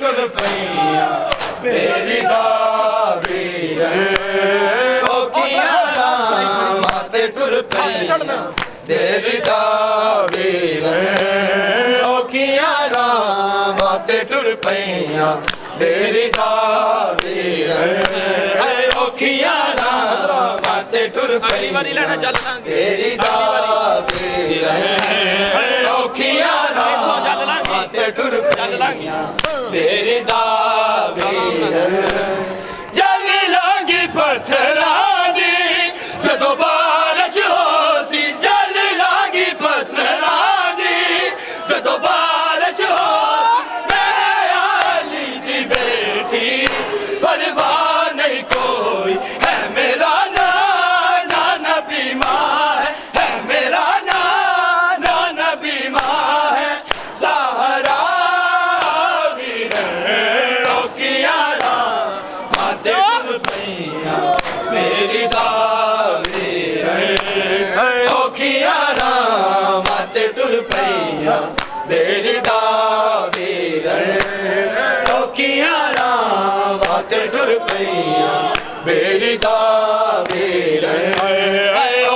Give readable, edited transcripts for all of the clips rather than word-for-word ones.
टुर पईयां मेरी दा वीर औखियां रामां ते टुर पईयां मेरी दा वीर औखियां रामां ते टुर पईयां मेरी दा वीर औखियां रामां ते टुर पईयां मेरी दा वीर औखियां रामां ते टुर पईयां मेरी दा वीर जल लांगी पत्थरां दी जदों बारिश होसी जल लांगी पत्थरां दी जदों बारिश होसी मैं अली दी बेटी परवाह नहीं कोई है मेरा नाना नबी मां है मेरा नाना नबी मां है ज़हरा वीर औखियां रामां ते टुर पईयां मेरी दा वीर औखियां रामां ते टुर पईयां मेरी दा वीर औखियां रामां ते टुर पईयां मेरी दा वीर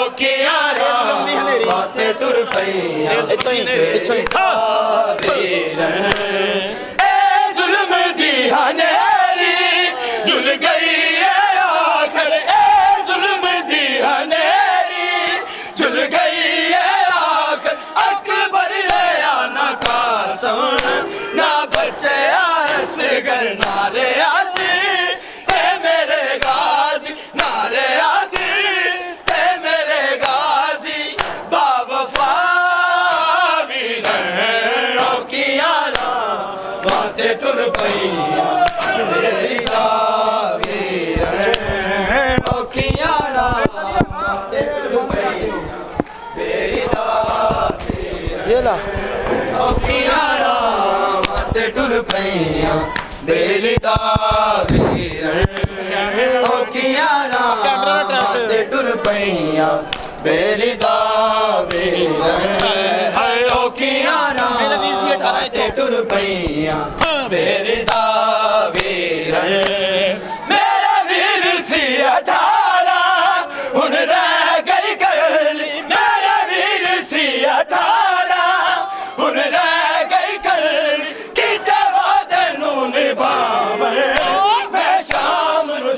औखियां रामां ते टुर पईयां वीर ए जुल्म दी हनेरी जुल गई है आखिर ए जुल्म दी हनेरी जुल गई है आखिर अकबर आना कासम ना बचे आस घर नारे आसी ए मेरे गाजी नारे आसी ए मेरे गाजी बावफा वीर औखियां रामां ते टुर पईयां मेरी दा वीर औखियां रामां ते टुर पईयां मेरी दा वीर औखियां रामां ते टुर पईयां मेरी दा वीर औखियां रामां ते टुर पईयां मेरी दा वीर औखियां रामां ते टुर पईयां मेरी दा वीर मेरा वीर सी 18 हुन रह गई कली मेरा वीर सी 18 हुन रह गई कली किते वादे नूं निभावे मैं शाम नूं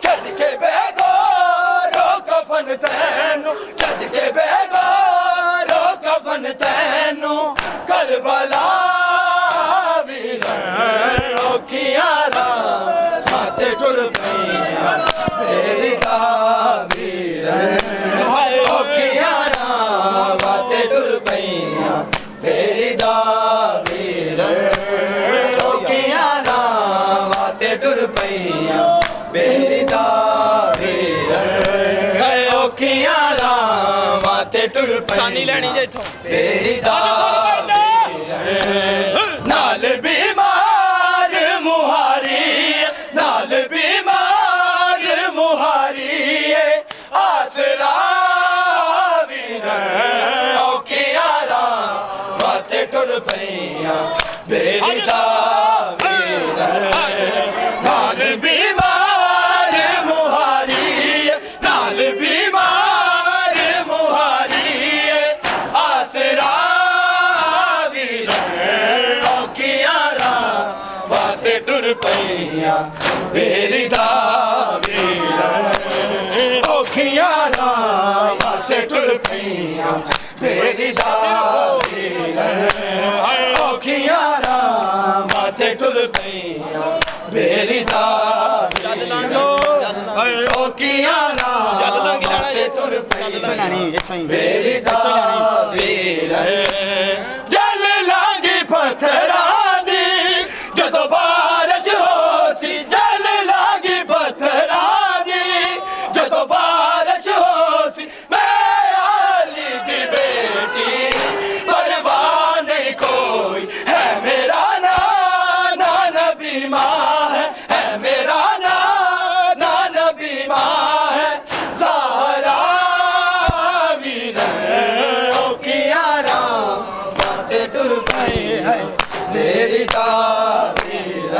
छड़ के बेगोरो कफन तैनू छड़ के बेगोरो कफन तैनू करबला वीर औखियां रामां ते टुर पईयां मेरी दा वीर औखियां रामां ते टुर पईयां मेरी दा वीर औखियां रामां ते टुर पईयां मेरी दा वीर औखियां रामां ते टुर पईयां मेरी दा नाल बीमार मुहारी नाल बीमार मुहारी आसरा वीर औखियां रामां ते टुर पईयां मेरी दा वीर नाल बीमार मुहारी नाल बीमार मुहारी आसरा वीर औखियां रामां ते टुर पईयां मेरी दा वीर औखियां रामां ते टुर पईयां मेरी दा वीर औखियां रामां ते टुर पईयां मेरी दा वीर औखियां रामां ते टुर पईयां मेरी दा वीर जल लांगी पत्थरां दी जदों बारिश होसी जल लांगी पत्थरां दी जदों बारिश होसी मैं अली दी बेटी परवाह नहीं कोई है मेरा नाना नबी मां है मेरा नाना नबी मां है ज़हरा वीर औखियां रामां ते टुर पईयां मेरी तारीर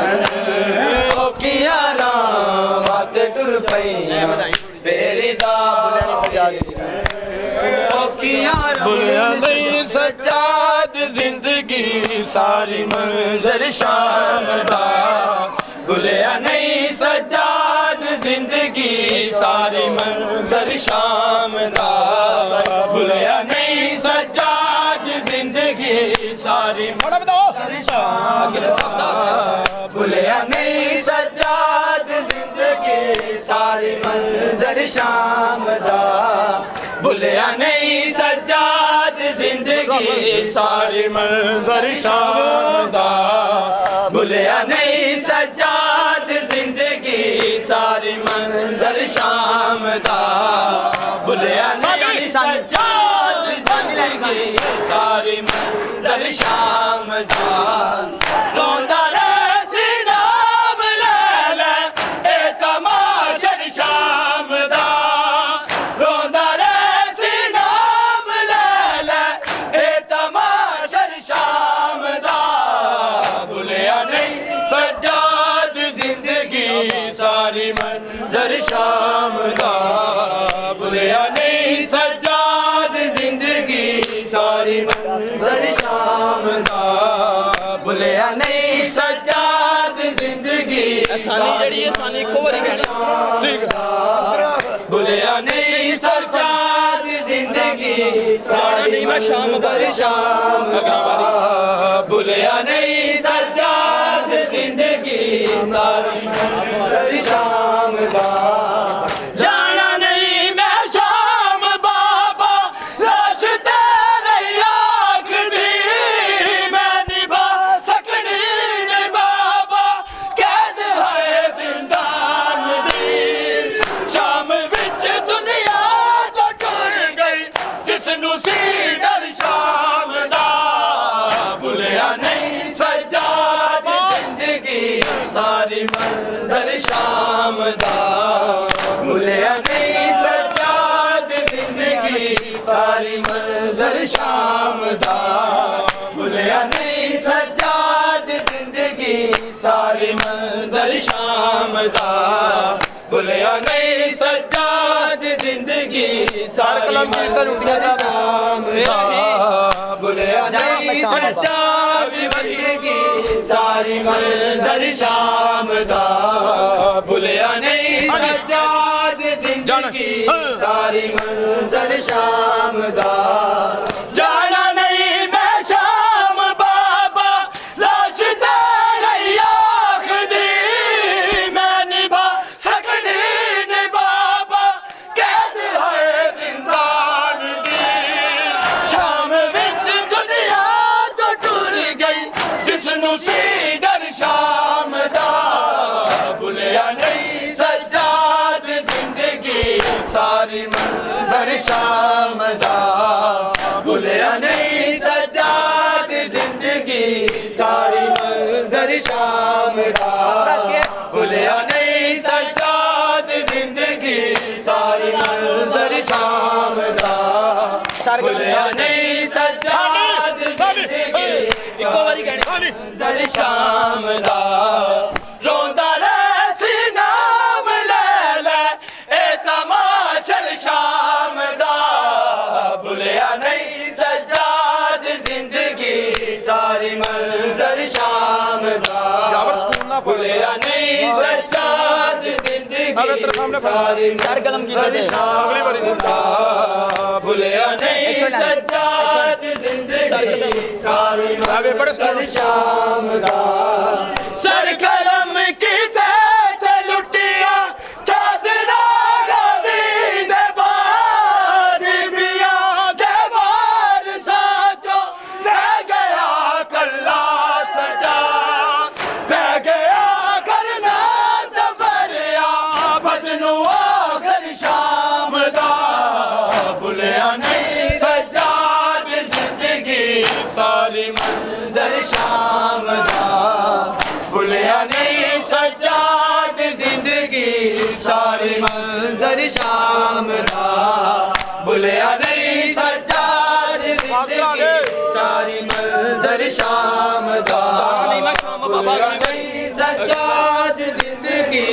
औखियां रावां ते टुर पईयां मेरी भुलिया नहीं सजाद जिंदगी सारी मंजर शाम दा भुलिया नहीं सजाद जिंदगी सारी मंजर शाम दा भुलिया नहीं सजाद जिंदगी सारी मंजर शाम दा भुलिया नहीं सजाद जिंदगी सारी मंजर शाम दा भुलिया नहीं सजाद जिंदगी सारी मंजर शाम दा भुलिया नहीं सजाद जिंदगी सारी मंजर शाम दा भुलिया नहीं सजाद जिंदगी सारी मंजर शाम दा रोंदा रहे नाम ले ले ए तमाशर शाम दा रोंदा रहे नाम ले ले ए तमाशर शाम दा भुलिया नहीं सजाद जिंदगी सारी मंजर शाम दा भुलिया नहीं सजाद जिंदगी सारी मंजर शाम दा भुलिया नहीं सजाद जिंदगी सारी भुलिया नहीं सजाद जिंदगी सारी शाम शाम भुलिया नहीं सजाद जिंदगी सारी शाम जाना नहीं मैं शाम बाबा लाश तेरे आँख दी मैं निभा सकनी ने बाबा कैद है जिंदान दी शाम विच दुनिया तो टुर गई जिसनू सी डर शाम दा भुलिया नहीं सजाद जिंदगी सारी मंजर शाम दा भुलिया नहीं सजाद जिंदगी सारी मंजर शाम दा भुलिया नहीं सजाद जिंदगी सारी मंजर शाम दा भुलिया नहीं सजाद जिंदगी सारी मंजर शाम दा भुलिया नहीं सजाद जिंदगी सारी मंजर शाम दा भुलिया नहीं सजाद जिंदगी सारी मंजर शाम दा जाना नहीं मैं शाम बाबा लाश तेरे आँख दी मैं निभा सकनी ने बाबा कैद है जिंदान दी शाम विच दुनिया तो टुर गई जिसनू सी डर शाम दा भुलिया नहीं सजाद जिंदगी सारी मंजर शाम दा भुलिया नहीं सजाद जिंदगी सारी मंजर शाम दा भुलिया नहीं सजाद जिंदगी सारी मंजर शाम दा भुलिया नहीं सजाद जिंदगी मंजर शाम दा रोंदा रहे नाम ले ले ए तमाशर शाम दा भुलिया नहीं सजाद जिंदगी सारी मंजर शाम दा भुलिया नहीं सजाद जिंदगी सारी मंजर शाम दा भुलिया नहीं सजाद जिंदगी सारी मंजर शाम दा सर कलम की ते लुटिया चादरा गाजी दे बार बिया दे बार साचो रह गया कल्ला सजा बह गया करना सफर भजनू आखिर शाम दा भुलिया नहीं सजाद जिंदगी सारी मंजर शाम दा भुलिया नहीं सजाद जिंदगी सारी मंजर शाम दा भुलिया नहीं सजाद जिंदगी सारी मंजर मंजर शाम दा भुलिया नहीं सज्जाद जिंदगी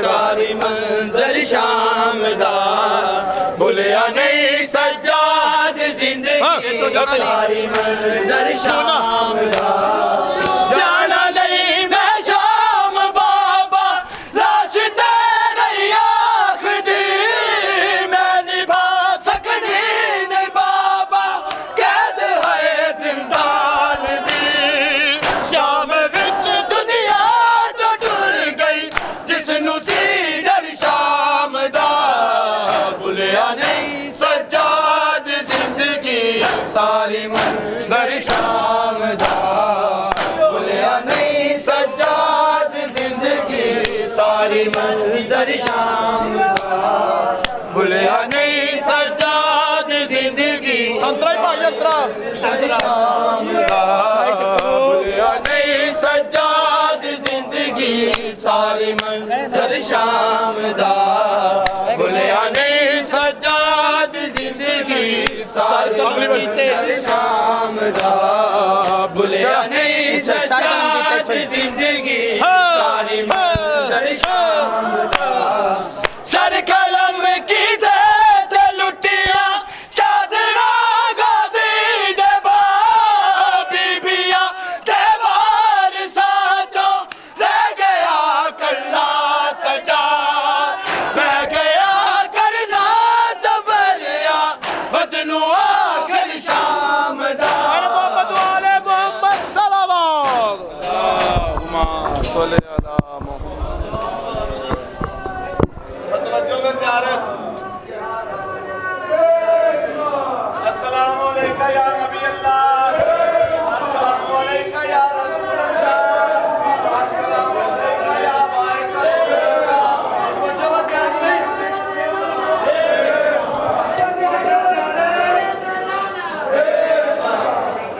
सारी मंजर शाम दा भुलिया नहीं सज्जाद जिंदगी सारी मंजर शाम दा जाना नहीं मैं शाम बाबा लाश तेरी आँख दी मैं निभा सकनी नहीं बाबा कैद है जिंदान दी शाम विच दुनिया तो टुर गई जिसनू सी डर शाम दा भुलिया नहीं सज्जाद जिंदगी सारी मंजर शाम दा भुलिया नहीं सज्जाद जिंदगी सारी मंजर शाम दा भुलिया नहीं सज्जाद जिंदगी शाम दा भुलिया नहीं सज्जाद जिंदगी सारी मंजर शाम दा भुलिया नहीं सज्जाद जिंदगी सारी मंजर शाम दा भुलिया नहीं सज्जाद जिंदगी सारी मंजर शाम दा सर कलम की